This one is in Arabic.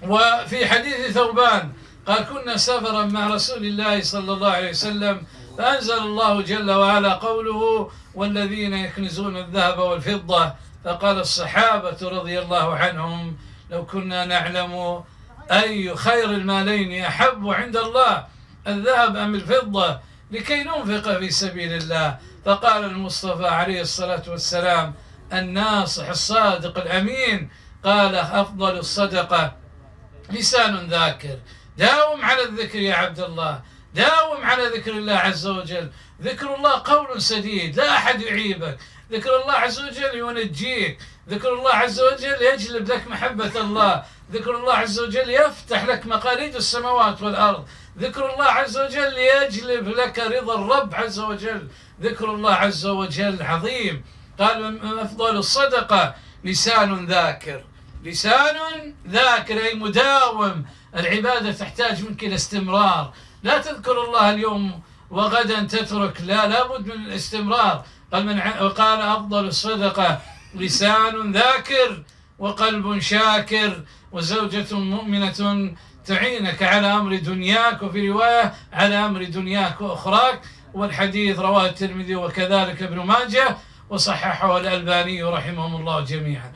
وفي حديث ثوبان قال كنا سفرا مع رسول الله صلى الله عليه وسلم فأنزل الله جل وعلا قوله والذين يكنزون الذهب والفضة، فقال الصحابة رضي الله عنهم لو كنا نعلم أي خير المالين أحب عند الله الذهب أم الفضة لكي ننفق في سبيل الله. فقال المصطفى عليه الصلاة والسلام الناصح الصادق الأمين قال أفضل الصدقة لسان ذاكر. داوم على الذكر يا عبد الله، داوم على ذكر الله عز وجل. ذكر الله قول سديد لا أحد يعيبك، ذكر الله عز وجل ينجيك، ذكر الله عز وجل يجلب لك محبة الله، ذكر الله عز وجل يفتح لك مقاليد السماوات والأرض، ذكر الله عز وجل يجلب لك رضا الرب عز وجل. ذكر الله عز وجل عظيم. قال أفضل الصدقة لسان ذاكر. لسان ذاكر أي مداوم. العبادة تحتاج منك إلى استمرار، لا تذكر الله اليوم وغدا تترك، لا، لابد من الاستمرار. قال أفضل الصدقة لسان ذاكر وقلب شاكر وزوجة مؤمنة تعينك على أمر دنياك، وفي رواية على أمر دنياك وأخراك. والحديث رواه الترمذي وكذلك ابن ماجه وصححه الألباني رحمهم الله جميعا.